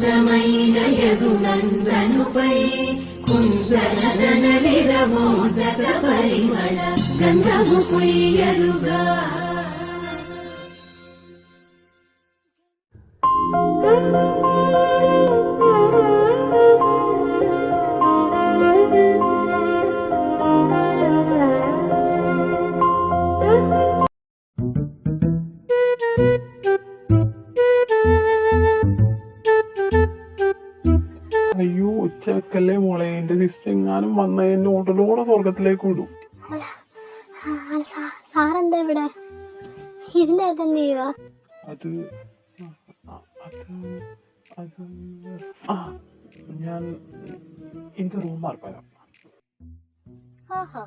అందమైన యదునందనుపై కుందనదన విరమోదక పరిమళ గంధము కొయ్యరుగా. അയ്യോ ഉച്ചക്കല്ലേ മോളെ, എന്റെ സിസ്റ്റെങ്ങാനും വന്ന എന്നെ ഓട്ടലോടെ സ്വർഗത്തിലേക്ക് വിടും. സാറെന്താ ഇവിടെ ഇതിന്റെ അകത്ത് എന്ത് ചെയ്യുക? അത് അത് ആ ഞാൻ എന്റെ റൂം മാർക്കാലോ. ഓഹോ,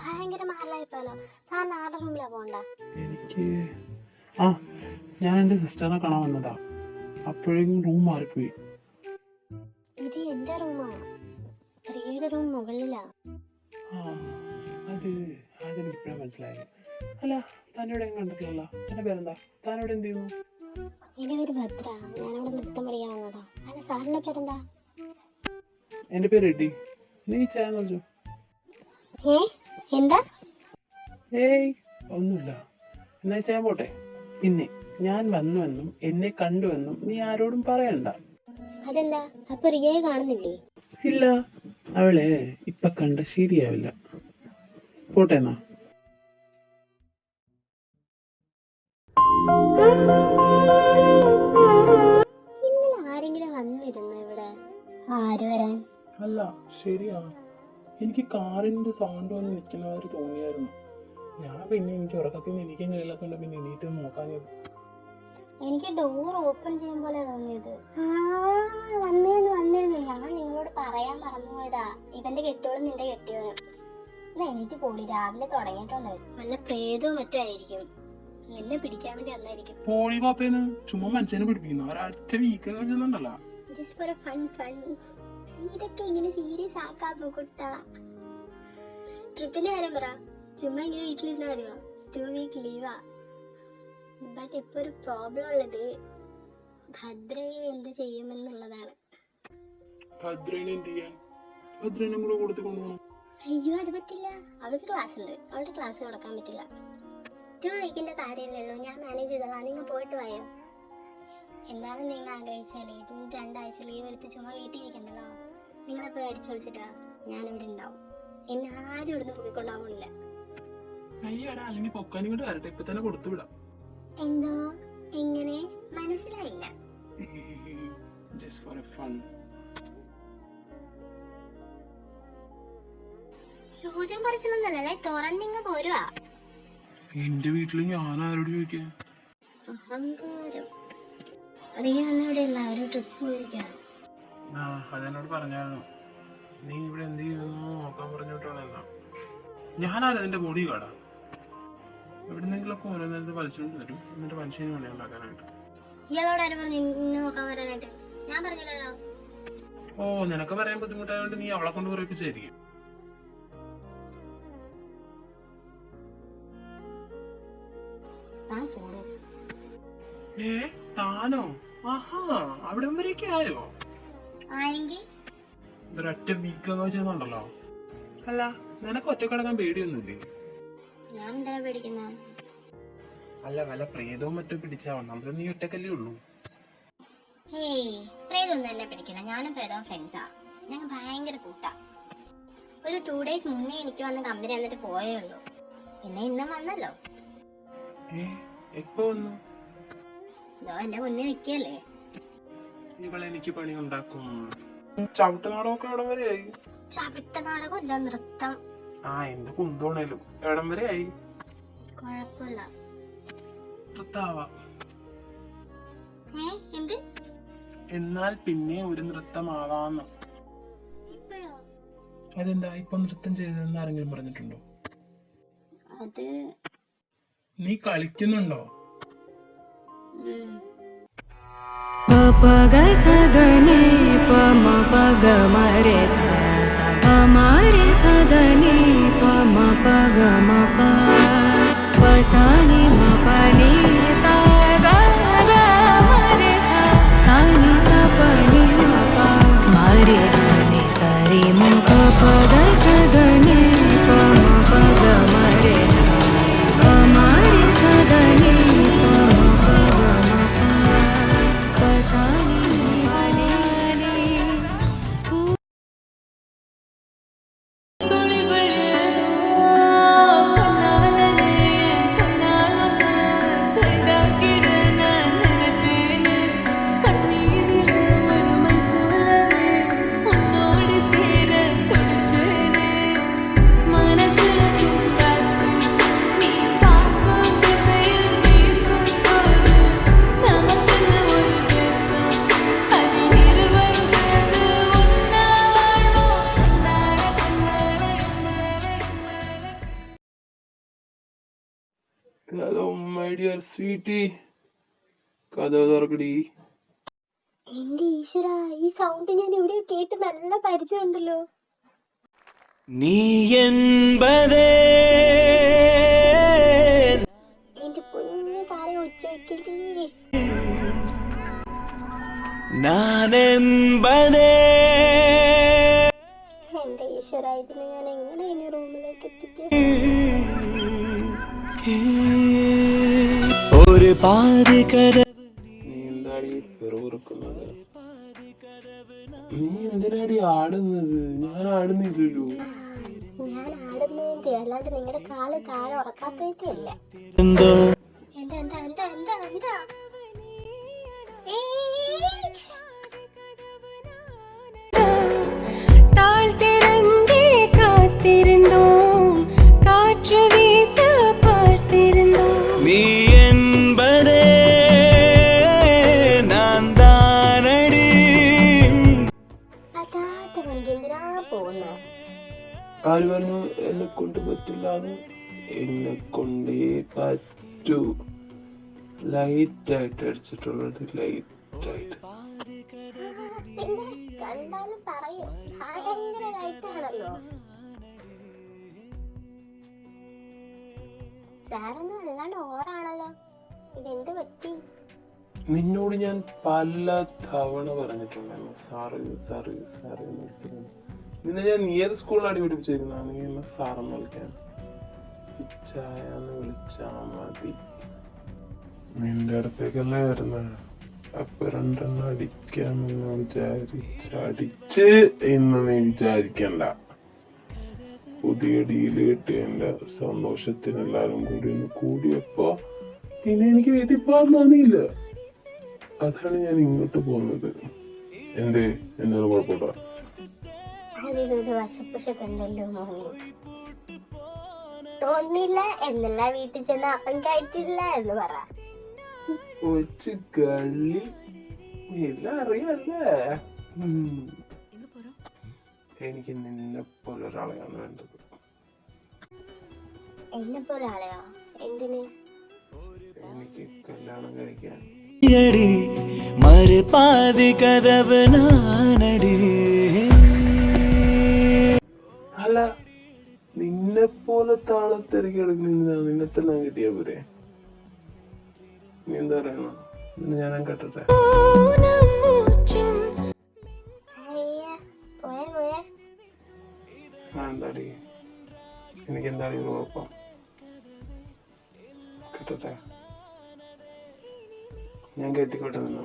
ഭയങ്കര മാറലായിപ്പോലോ. സാറിന് ആരുടെ റൂമിലാ പോണ്ട? എനിക്ക് ഞാൻ എന്റെ സിസ്റ്ററിനെ കാണാൻ വന്നതാ, അപ്പോഴേക്കും റൂം മാറിപ്പോയി. ഇത് എന്റെ റൂമാണ്, പ്രിയയുടെ റൂം മുകളിലാ. അതെനിക്കിപ്പോഴാ മനസ്സിലായത്. അല്ല, താനിവിടെ കണ്ടിട്ടില്ല. എന്റെ പേരെന്താ? താനിവിടെ എന്ത് ചെയ്യുന്നു? എന്റെ പേര് ഭദ്ര, ഞാനിവിടെ നൃത്തം പഠിക്കാൻ വന്നതാ. അല്ല, സാറിന്റെ പേരെന്താ? എന്റെ പേര് എഡി. നീ ചെയ്യാന്ന് വെച്ചു. എന്താ? ഏയ് ഒന്നുമില്ല. എന്നാ ചെയ്യാൻ പോട്ടെ. പിന്നെ ഞാൻ വന്നുവെന്നും എന്നെ കണ്ടുവെന്നും നീ ആരോടും പറയണ്ട. അതെന്താ? അപ്പൊ റിയയെ കാണുന്നില്ലേ? ഇല്ല, അവളെ ഇപ്പൊ കണ്ട ശരിയാവില്ല. പോട്ടെ എന്നാ. ഇന്നലെ ആരെങ്കിലും വന്നിരുന്നു ഇവിടെ? ആര് വരാൻ? അല്ല, ശരിയാ, എനിക്ക് കാറിന്റെ സൗണ്ട് വന്ന് നിൽക്കുന്നവര് തോന്നിയായിരുന്നു. ഞാൻ പിന്നെ എനിക്ക് ഉറക്കത്തിൽ നിന്ന് എനിക്കും കഴിയില്ലാത്തോണ്ട് പിന്നെ എണീറ്റ് നോക്കാഞ്ഞത്. എനിക്ക് ഡോർ ഓപ്പൺ ചെയ്യും പോലെ തോന്നിയത്. വന്നിരുന്നു. ഞാൻ നിങ്ങളോട് പറയാൻ മറന്നുപോയതാ. ഇവന്റെ കെട്ടിയോളും നിന്റെ കെട്ടിയോനും. ഇത് എണീറ്റ് പോളി, രാവിലെ തുടങ്ങിയിട്ടുണ്ട്. വല്ല പ്രേതവും മറ്റും ആയിരിക്കും, നിന്നെ പിടിക്കാൻ വേണ്ടി വന്നായിരിക്കും. പോളി കോപ്പേന്ന് ചുമ്മാ മനുഷ്യനെ പിടിപ്പിക്കുന്നു. ഒരൊറ്റ വീക്ക് വെച്ചെന്നുണ്ടല്ലോ. Just for fun. ഇതൊക്കെ ഇങ്ങനെ സീരിയസ് ആക്കാമോ കുട്ടാ? ട്രിപ്പിന്റെ കാര്യം പറ. ചുമ്മാ ഇങ്ങനെ വീട്ടിലിരുന്നാ മതിയോ? 2 വീക്ക് ലീവാ. ബട്ട് ഇപ്പൊ ഒരു പ്രോബ്ലം ഉള്ളത് ഭദ്രയെ എന്ത് ചെയ്യുമെന്നുള്ളതാണ്. ഭദ്രനെ എന്ത് ചെയ്യാൻ? ഭദ്രനെ കൂടെ കൊടുത്ത് കൊണ്ടുപോകണം. അയ്യോ, അത് പറ്റില്ല. അവൾക്ക് ക്ലാസ് ഉണ്ട്, അവളുടെ ക്ലാസ് കൊടുക്കാൻ പറ്റില്ല. 2 വീക്കിന്റെ കാര്യമല്ലേ ഉള്ളൂ, ഞാൻ മാനേജ് ചെയ്തോളാം. നിങ്ങൾ പോയിട്ട് പോയോ? എന്താണ് നിങ്ങൾ ആഗ്രഹിച്ചാലേ 2 ആഴ്ച ലീവ് എടുത്ത് ചുമ്മാ വീട്ടിൽ ഇരിക്കണ്ടല്ലോ. നിങ്ങളെപ്പോ അടിച്ചു വിളിച്ചിട്ടാ ഞാനിവിടെ ഉണ്ടാവും. എന്നെ ആരും ഇവിടുന്ന് പൊക്കിക്കൊണ്ടാവുന്നില്ല. അയ്യടാ, അല്ലെങ്കിൽ പൊക്കാനും കൂടെ വരട്ടെ, ഇപ്പൊ തന്നെ കൊടുത്തു വിടാം. എന്തോ എങ്ങനെ? മനസ്സിലായില്ല. Just for fun. ചോദ്യം പറച്ചിലൊന്നല്ലേ, തുറന്നിങ്ങ് പോരുവാ. എന്റെ വീട്ടില് ഞാൻ ആരോട് ചോദിക്കാൻ? അഹങ്കാരം. അറിയാവുന്നവിടെ എല്ലാവരും ട്രിപ്പ് പോയിരിക്കാം. അതെന്നോട് പറഞ്ഞായിരുന്നു. നീ ഇവിടെ എന്ത് ചെയ്യുന്നു നോക്കാൻ പറഞ്ഞിട്ടാണല്ലോ. ഞാനാണ് അതിന്റെ ബോഡി കാടാ. എവിടെന്നെങ്കിലൊക്കെ ഓരോ നേരത്ത് വലിച്ചുകൊണ്ട് വരും, എന്നിട്ട് മനുഷ്യനെ പണി ഉണ്ടാക്കാനായിട്ട്. ഇയാളോട് ആരും പറഞ്ഞു നോക്കാൻ വരാനായിട്ട്? ഞാൻ പറഞ്ഞില്ലല്ലോ. ഓ, നിനക്ക് പറയാൻ ബുദ്ധിമുട്ടായതുകൊണ്ട് നീ അവളെ കൊണ്ട് പറയിപ്പിച്ചായിരിക്കും. താനോ? ആഹാ, അവിടെ വരെയൊക്കെ ആയോ? ഒരൊറ്റ വീക്കൊക്കെ ചെയ്യുന്നുണ്ടല്ലോ. അല്ല, നിനക്ക് ഒറ്റ കിടക്കാൻ പേടിയൊന്നുമില്ലേ? ഞാൻ എന്തിനാ പേടിക്കുന്ന? അല്ല, വല്ല പ്രേതവും മറ്റും പിടിച്ചാവോ? നമുക്ക് നീ ഒറ്റക്കല്ലേ ഉള്ളൂ. പ്രേതൊന്നും എന്നെ പിടിക്കില്ല. ഞാനും പ്രേതവും ഫ്രണ്ട്സാ. ഞങ്ങൾ ഭയങ്കര കൂട്ടാ. ഒരു 2 ഡേയ്സ് മുന്നേ എനിക്ക് വന്ന് കമ്പനി എന്നിട്ട് പോയേ ഉള്ളൂ. പിന്നെ ഇന്നും വന്നല്ലോ. എപ്പോ വന്നു? എന്റെ മുന്നേ നിക്കല്ലേ. ഇവളെനിക്ക് പണി ഉണ്ടാക്കും. ചവിട്ട് നാടകമൊക്കെ എവിടം വരെ ആയി? ചവിട്ട് നാടകം ഇല്ല, നൃത്തം. എന്ത് കുന്തോണേലും എവിടം വരെ ആയി? കൊഴപ്പില്ല. നൃത്താവാ. എന്ത്? എന്നാൽ പിന്നെ ഒരു നൃത്തമാവാന്ന്. ഇപ്പോഴോ? അതെന്താ ഇപ്പൊ നൃത്തം ചെയ്തതെന്ന് ആരെങ്കിലും പറഞ്ഞിട്ടുണ്ടോ? അത് നീ കളിക്കുന്നുണ്ടോ? പപഗ സദനി പമ പഗ മരെ സ പമരെ സദനി പമ പഗ മപ പസാനി മപനി സ ഗ ഗ മരെ സ സാനി സ പനി रे सा नि सा रे म प प ग सा ग नि प म प ग म रे सा प म रे सा ग नि प म प ग म प सा नि प नि रे ഹലോ മൈ ഡിയർ സ്വീറ്റി, കഥ തുറക്കടി. എന്റെ ഈശ്വര, ഈ സൗണ്ട് ഞാൻ ഇവിടെ കേട്ട് നല്ല പരിചയമുണ്ടല്ലോ. നീ என்பதே എന്റെ കുഞ്ഞു സാറെ ഉച്ച വെക്കല്ലേ. ഞാൻ என்பதே എന്റെ ഈശ്വര, ഇതിന് ഞാൻ എങ്ങനെ ഇനി റൂമിലേക്ക് എത്തിക്കും? ഒരു പാതി കര. നീ എന്താടി പിറവിറുക്കുന്നത്? നീ എന്തിനാടി ആടുന്നത്? ഞാൻ ആടുന്നില്ലല്ലോ. ഞാൻ ആടുന്നതിന്റെ അല്ലാണ്ട് നിങ്ങളുടെ കാല് താഴെ ഉറക്കാത്തതിന്റെ അല്ല. എന്തോ എന്താ എന്താ എന്താ എന്താ എന്താ താഴ്ത്തിരന്തേ കാത്തിരുന്നോം കാറ്റ് വീസ പാർത്തിരുന്നോം നീ என்பதே நான் தானடி. അതാത്ത എനിക്ക് എന്തിനാ പോകുന്ന? ആര് പറഞ്ഞു എന്നെ കൊണ്ട് പറ്റില്ലാന്ന്? എന്നെ കൊണ്ടേ പറ്റൂ. ലൈറ്റായിട്ട് അടിച്ചിട്ടുള്ളത്, ലൈറ്റായിട്ട്. പിന്നെ കണ്ടാലും പറയും ഭയങ്കര ലൈറ്റാണല്ലോ. വേറൊന്നും അല്ലാണ്ട് ഓറാണല്ലോ. ഇതെന്ത് പറ്റി? നിന്നോട് ഞാൻ പല തവണ പറഞ്ഞിട്ടുണ്ടായിരുന്നു സാറ് സാറ് സാറ് എന്ന് വിളിക്കുന്നത്. നിന്നെ ഞാൻ ഏത് സ്കൂളിലാണ് പഠിപ്പിച്ചിരുന്ന? നീ എന്നെ സാറെന്ന് വിളിക്കാൻ. പിച്ചായെന്ന് വിളിച്ചാ മതി. നിന്റെ അടുത്തേക്കല്ലേ വരുന്നത്. അപ്പൊ രണ്ടെണ്ണം അടിക്കാമെന്ന് വിചാരിച്ചടിച്ച് എന്ന് നീ വിചാരിക്കണ്ട. പുതിയ ഡീല് കിട്ടിയതിന്റെ സന്തോഷത്തിന് എല്ലാരും കൂടി ഒന്ന് കൂടിയപ്പോ പിന്നെ എനിക്ക് വീട്ടിൽ പോകാൻ തോന്നിയില്ല. അതാണ് ഞാൻ ഇങ്ങോട്ട് പോകുന്നത്. എന്തെങ്കിലും കുഴപ്പമില്ല. അതിലൊരു വശപ്പുഷക്കുണ്ടല്ലോ മോനെ. തോന്നില്ല എന്നല്ല, വീട്ടിൽ ചെന്ന് അപ്പം കയറ്റില്ല എന്ന് പറ. കൊച്ചു കള്ളി, എല്ലാം അറിയല്ലേ. എനിക്ക് നിന്നെ പോലെ ഒരാളെയാണ് വേണ്ടത്. എന്നെ പോലെ ആളെയോ? എന്തിന്? എനിക്ക് കല്യാണം കഴിക്കാൻ. அடி மறு பாதி கதவு நானடி. അല്ല, നിന്നെ പോലെ താളത്തിരക്കി എടുക്കുന്ന നിന്നെ തന്നെ കിട്ടിയാ പോരെ? നീ എന്താ പറയണ? ഞാൻ കേട്ടട്ടെ. എന്താടി എനിക്ക് എന്താടി കുഴപ്പം? കേട്ടട്ടെ, ഞാൻ കെട്ടിക്കോട്ടെ നിന്നോ?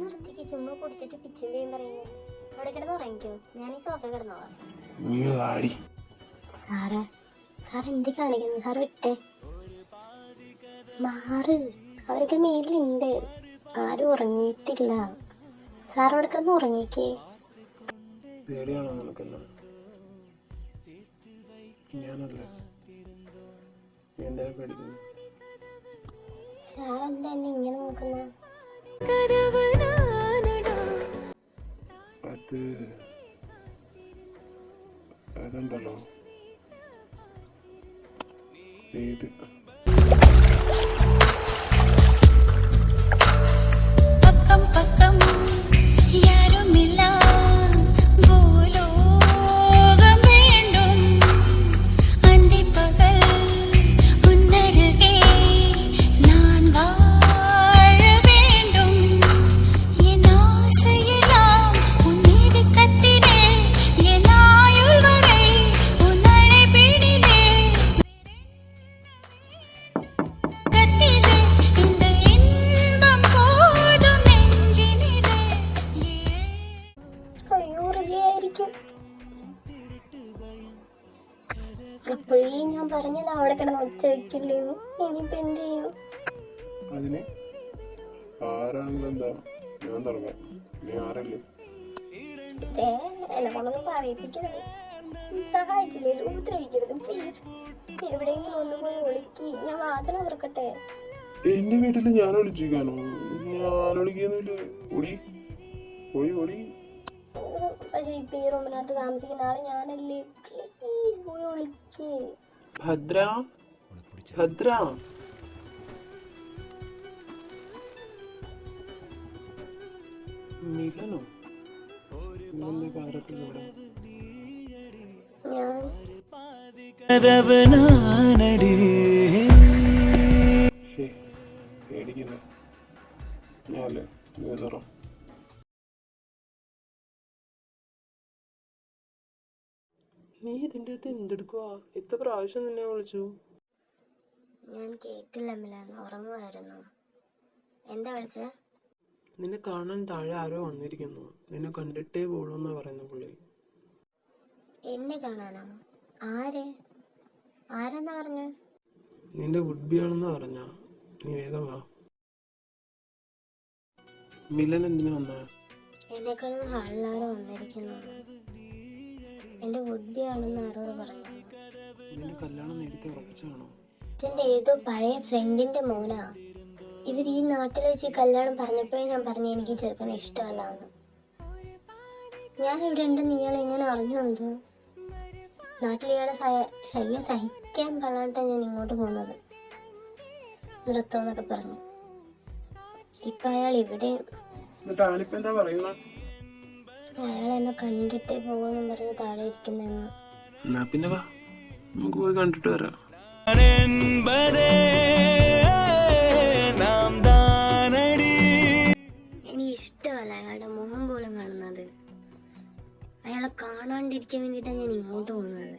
നിർത്തിക്ക്, ചുമ്മാ കുടിച്ചിട്ട് പിച്ചിന്റെയും പറയുന്നു. അവിടെ കിടന്ന് ഉറങ്ങിക്കോ, ഞാൻ ഈ സോഫ കിടന്നോളാം. നീ ആടി. സാറ് എന്ത് കാണിക്കുന്നു? സാറ് വിട്ടേ, മാറ്. അവരൊക്കെ മേലിലുണ്ട്, ആരും ഉറങ്ങിയിട്ടില്ല. സാർ അവിടെ കിടന്ന് ഉറങ്ങിക്കേ. പേടിയാണോ നിനക്കെന്നാ? ഞാനല്ല, നീ എന്താ പേടിക്കുന്നു? സാർ എന്താ എന്നെ ഇങ്ങനെ നോക്കുന്ന? അതുണ്ടല്ലോ, ഇത് பக்கம் பக்கம் யாருமில்லா பூலோகம் வேண்டும். அந்தி பகல் உன்னருகே நான் வாழ வேண்டும். പറഞ്ഞത് അവിടെ കിടന്ന് ഒച്ച വെക്കില്ലേന്നു. ഇനിയിപ്പോ എന്ത് ചെയ്യും? അതിന് ആരാണെങ്കിലും എന്താ, ഞാൻ തുടങ്ങാം. നീ ആരല്ലേ? എന്നെ കൊണ്ടൊന്നും പറയിപ്പിക്കരുത്. സഹായിച്ചില്ലേ, ഉപദ്രവിക്കരുത് പ്ലീസ്. എവിടെയെങ്കിലും ഒന്ന് പോയി ഒളിക്ക്, ഞാൻ വാതിൽ തുറക്കട്ടെ. എന്റെ വീട്ടില് ഞാൻ ഒളിച്ചിരിക്കാനോ? ഞാൻ ഒളിക്കുന്നില്ല. ഒടി ഒടി ഒടി. പക്ഷെ ഇപ്പൊ ഈ റൂമിനകത്ത് താമസിക്കുന്ന ആള് ഞാനല്ലേ. പ്ലീസ് പോയി ഒളിക്ക്. ഭദ്ര ഭദ്ര. മിലനോ? ഞാൻ കഥവ് നാനടി. പേടിക്കില്ല, ഞാനല്ലേ. നീ ഇതിൻ്റെ അകത്ത് എന്തെടുക്കുവാ? എത്ര പ്രാവശ്യം നിന്നെ വിളിച്ചു? ഞാൻ കേട്ടില്ല മിലാൻ, ഉറങ്ങുമായിരുന്നു. എന്താ വിളിച്ചേ? നിന്നെ കാണാൻ താഴെ ആരോ വന്നിരിക്കുന്നു. നിന്നെ കണ്ടിട്ടേ പോളൂന്നാ പറയുന്ന പുള്ളി. എന്നെ കാണാനോ? ആര്? ആരെന്നാ പറഞ്ഞേ? നിന്റെ വുഡ്ബിയാണെന്ന് പറഞ്ഞ. നീ വേഗം വാ. മിലൻ എന്തിനു വന്ന? എന്നെക്കാളും ഹാളിലാരോ വന്നിരിക്കുന്നു. എന്റെ വുഡ്ബിയാണെന്ന് ആരോട് പറഞ്ഞു? നിന്റെ കല്യാണം നേരത്തെ ഉറപ്പിച്ചാണോ? എന്റെ ഏതോ പഴയ ഫ്രണ്ടിന്റെ മോനാ. ഇവർ ഈ നാട്ടിൽ വെച്ച് കല്യാണം പറഞ്ഞപ്പോഴേ ഞാൻ പറഞ്ഞു എനിക്ക് ചെറുക്കനെ ഇഷ്ടമല്ലാന്ന്. ഞാൻ ഇവിടെ ഉണ്ടെന്ന് ഇയാൾ എങ്ങനെ അറിഞ്ഞു എന്തോ? നാട്ടിൽ ഇയാളെ ശല്യം സഹിക്കാൻ പാടിട്ടാണ് ഞാൻ ഇങ്ങോട്ട് പോകുന്നത്. നൃത്തമെന്നൊക്കെ പറഞ്ഞു. ഇപ്പൊ അയാൾ ഇവിടെ. അയാൾ എന്നെ കണ്ടിട്ടേ പോകുമെന്നും പറഞ്ഞ് താഴെ ഇരിക്കുന്നെന്ന്. പിന്നെ വാ, നമുക്ക് പോയി കണ്ടിട്ട് വരാം. എനിക്ക് ഇഷ്ടമല്ല അയാളുടെ മുഖം പോലും കാണുന്നത്. അയാളെ കാണാണ്ടിരിക്കാൻ വേണ്ടിയിട്ടാണ് ഞാൻ ഇങ്ങോട്ട് പോകുന്നത്.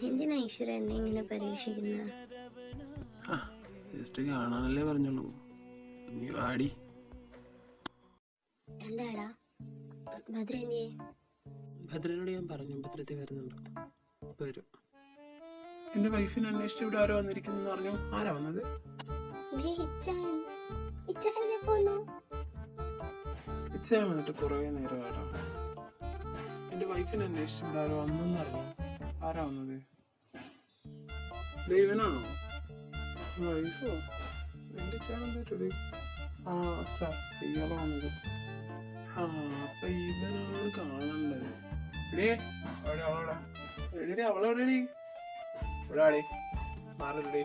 എന്തിനാ ഈശ്വര എന്നെ ഇങ്ങനെ പരീക്ഷിക്കുന്നത്? ജസ്റ്റ് കാണാനല്ലേ പറഞ്ഞോളൂ. നീ വാടി. എന്താടാ ഭദ്ര എന്തിയെ? ഭദ്രനോട് ഞാൻ പറഞ്ഞു, ഭദ്രത്തെ വരുന്നുണ്ട്. വരും. എന്റെ വൈഫിനെ അന്വേഷിച്ച് ഇവിടെ ആരോ വന്നിരിക്കുന്നു പറഞ്ഞു. ആരാ വന്നത്? ഇച്ചാൻ വന്നിട്ട് കുറെ നേരമായിട്ടാ. എന്റെ വൈഫിനെ അന്വേഷിച്ച് ഇവിടെ ആരോ വന്നെന്ന് അറിഞ്ഞു. ആരാ വന്നത്? ദൈവനാണോ? വൈഫോ? എന്റെ ഇച്ചാൻ പറ്റത്? ആ സാർ, ഇയാളെ വന്നത്. അപ്പൊ ഇവനാണ് കാണേണ്ടത്. അവളെവിടെയാടി? ഇവിടെ മാറല്ലേ,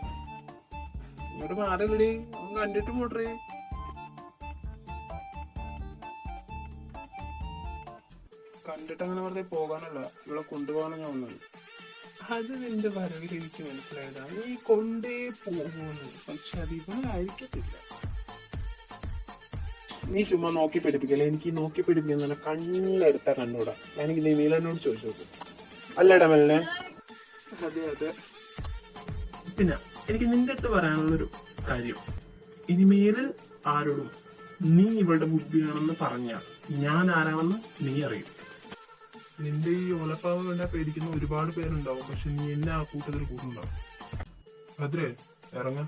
ഇങ്ങോട്ട് മാറല്ലേ. അവൻ കണ്ടിട്ട് പോട്ടേ. കണ്ടിട്ട് അങ്ങനെ വെറുതെ പോകാനല്ല, ഇവിടെ കൊണ്ടുപോകാനാണ് ഞാൻ വന്നത്. അത് നിന്റെ വരവിൽ എനിക്ക് മനസ്സിലായതാണ്. നീ കൊണ്ടേ പോകുന്നു, പക്ഷെ അത് ഇവനായിരിക്കത്തില്ല. നീ ചുമ്മാ നോക്കി പിടിപ്പിക്കല്ലേ. എനിക്ക് നോക്കി പിടിപ്പിക്കുന്ന കണ്ണിലെടുത്ത കണ്ണൂടാ. എനിക്ക് നീ മീലനോട് ചോദിച്ചു നോക്കും. അല്ലേടാ മെല്ലെ? അതെ അതെ. പിന്നെ എനിക്ക് നിന്റെ അടുത്ത് പറയാനുള്ളൊരു കാര്യം, ഇനിമേലിൽ ആരോടും നീ ഇവളുടെ ബുദ്ധിയാണെന്ന് പറഞ്ഞ ഞാൻ ആരാണെന്ന് നീ അറിയും. നിന്റെ ഈ ഓലപ്പാവ് കണ്ടാ പേടിക്കുന്ന ഒരുപാട് പേരുണ്ടാവും, പക്ഷെ നീ എന്നെ ആ കൂട്ടത്തിൽ കൂട്ടുണ്ടാവും. ഭദ്രേ, ഇറങ്ങ.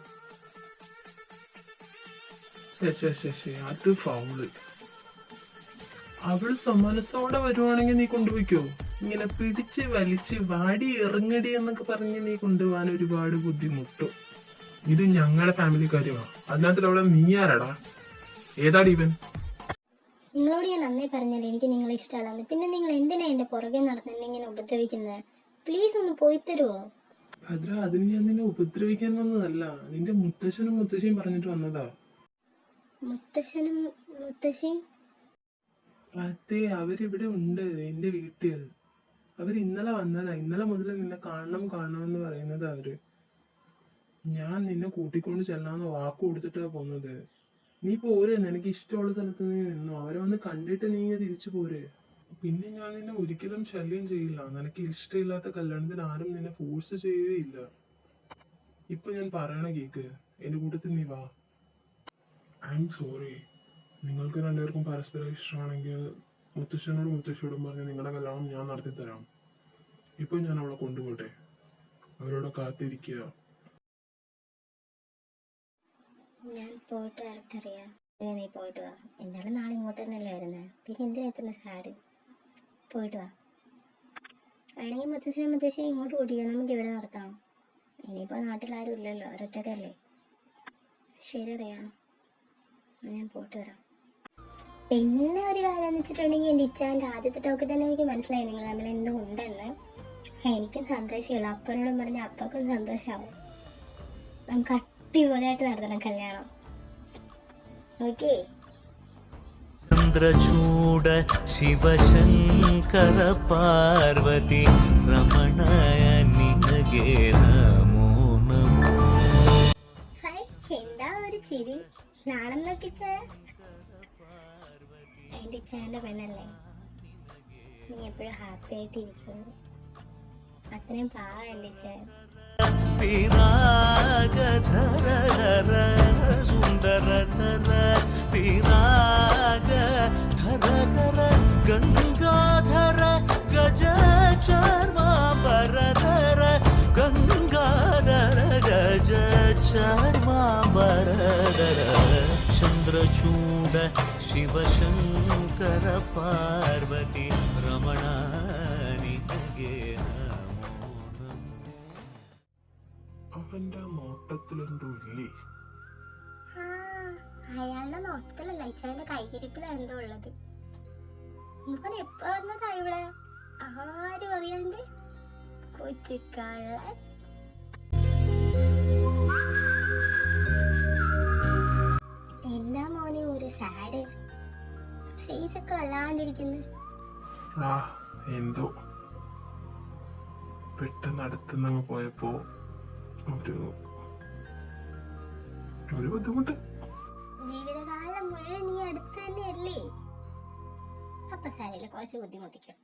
അത് ഫൗള്. അവള് സമനസോടെ വരുവാണെങ്കിൽ നീ കൊണ്ടുപോയിക്കോ. ഇങ്ങനെ പിടിച്ച് വലിച്ച് വാടി ഇറങ്ങടി എന്നൊക്കെ പറഞ്ഞ് നീ കൊണ്ടുപോകാൻ ഒരുപാട് ബുദ്ധിമുട്ടും. ഇത് ഞങ്ങളുടെ ഫാമിലി കാര്യമാണ്. അതിനകത്ത് അവിടെ നീ ആരാടാ? ഏതാടി ഇവൻ? നിങ്ങളോട് ഞാൻ അന്നേ പറഞ്ഞല്ലേ എനിക്ക് നിങ്ങളെ ഇഷ്ടമല്ലാന്ന്. പിന്നെ നിങ്ങൾ എന്തിനാ എന്റെ പുറകെ നടന്ന് ഇങ്ങനെ ഉപദ്രവിക്കുന്നത്? പ്ലീസ് ഒന്ന് പോയി തരുമോ? ഭദ്ര, അതിന് ഞാൻ നിന്നെ ഉപദ്രവിക്കാൻ വന്നതല്ല. നിന്റെ മുത്തശ്ശനും മുത്തശ്ശിയും പറഞ്ഞിട്ട് വന്നതാ. മുത്തശ്ശനും മുത്തശ്ശിയും? അതെ, അവരിവിടെ ഉണ്ട് എന്റെ വീട്ടിൽ. അവർ ഇന്നലെ വന്നതാ. ഇന്നലെ മുതൽ നിന്നെ കാണണമെന്ന് പറയുന്നത് അവര്. ഞാൻ നിന്നെ കൂട്ടിക്കൊണ്ട് ചെല്ലാന്ന് വാക്ക് കൊടുത്തിട്ടാ പോന്നത്. നീ പോരെ, നിനക്ക് ഇഷ്ടമുള്ള സ്ഥലത്ത് നീ നിന്നോ. അവരെ വന്ന് കണ്ടിട്ട് നീ തിരിച്ചു പോരെ. പിന്നെ ഞാൻ നിന്നെ ഒരിക്കലും ശല്യം ചെയ്യില്ല. നിനക്ക് ഇഷ്ടമില്ലാത്ത കല്യാണത്തിന് ആരും നിന്നെ ഫോഴ്സ് ചെയ്യുകയില്ല. ഇപ്പൊ ഞാൻ പറയണ കേക്ക്, എന്റെ കൂട്ടത്തിൽ നീ വാ. I am sorry. നിങ്ങൾക്ക് രണ്ടുപേർക്കും പരസ്പരം ഇഷ്ടമാണെങ്കിൽ മുത്തശ്ശനോടും മുത്തശ്ശിയോടും പറഞ്ഞ് നിങ്ങളുടെ കല്യാണം ഞാൻ നടത്തി തരാം. ഇപ്പൊ ഞാൻ അവളെ കൊണ്ടുപോട്ടെ? അവരോട് കാത്തിരിക്കുക. ഞാൻ പോയിട്ട് വരട്ടറിയാം. നീ പോയിട്ട് വാ. എന്നാലും നാളെ ഇങ്ങോട്ട് തന്നെയല്ലേ വരുന്നത്. പിന്നെ എന്തിനാ ഇത്ര സാഡ്? പോയിട്ട് വാ. വേണമെങ്കിൽ മുത്തശ്ശി ഇങ്ങോട്ട് കൂട്ടിക്കോ, നമുക്ക് ഇവിടെ നിർത്താം. ഇനിയിപ്പോൾ നാട്ടിലാരും ഇല്ലല്ലോ, ഒരൊറ്റക്കല്ലേ. ശരി അറിയാം, ഞാൻ പോയിട്ട് വരാം. പിന്നെ ഒരു കാര്യം എന്ന് വെച്ചിട്ടുണ്ടെങ്കിൽ എൻ്റെ ഇച്ചാൻ്റെ ആദ്യത്തെ ടോക്കിൽ തന്നെ എനിക്ക് മനസ്സിലായി നിങ്ങൾ തമ്മിൽ എന്തും ഉണ്ടെന്ന്. എനിക്കും സന്തോഷമുള്ളൂ, അപ്പനോടും പറഞ്ഞ അപ്പക്കും സന്തോഷമാവും. നമുക്ക് അടിപൊളിയായിട്ട് നടത്തണം കല്യാണം. ഓക്കേ? ചന്ദ്രചൂഡ ശിവശങ്കര പാർവതി രമണയ നിനഗേ നമോ നമോ. ഹായ്, എന്താ ഒരു ചിരി? നാണം നോക്കിച്ചാ? എൻ്റെ ഇച്ചാൻ്റെ പെണ്ണല്ലേ, നീ എപ്പോഴും ഹാപ്പി ആയിട്ട് ഇരിക്കുന്നു. അത്രയും പാവല്ലേ ഇച്ചാൻ. പിരാഗധര സുന്ദരധര പിരാഗ ധരധര ഗംഗാധര ഗജ ചർമാംബരധര ഗംഗാധര ഗജ ചർമാംബരധര ചന്ദ്രചൂഡ ശിവശങ്കര പാർവതി രമണ നിനഗേ നമോ നമോ. അവന്റെ നോട്ടത്തിലെന്തോ ഇല്ലേ? അയാളുടെ നോട്ടത്തിലല്ല, ഇച്ചാന്റെ കൈകിരിപ്പിലാണ് എന്തോ ഉള്ളത്. ഇവൻ എപ്പോ വന്നതാ ഇവിടെ? ആരും അറിയാണ്ട് കൊച്ചിക്കള്ളൻ. എന്താ മോനെ ഒരു സാഡ് ഫേസ് ഒക്കെ വല്ലാണ്ടിരിക്കുന്നു? എന്തോ പെട്ടെന്ന് അടുത്തുനിന്ന് പോയപ്പോ ഒരു ബുദ്ധിമുട്ട്. ജീവിതകാലം മുഴുവൻ നീ അടുത്ത് തന്നെയല്ലേ? അപ്പൊ സാരയില്ല, കുറച്ച് ബുദ്ധിമുട്ടിക്കും.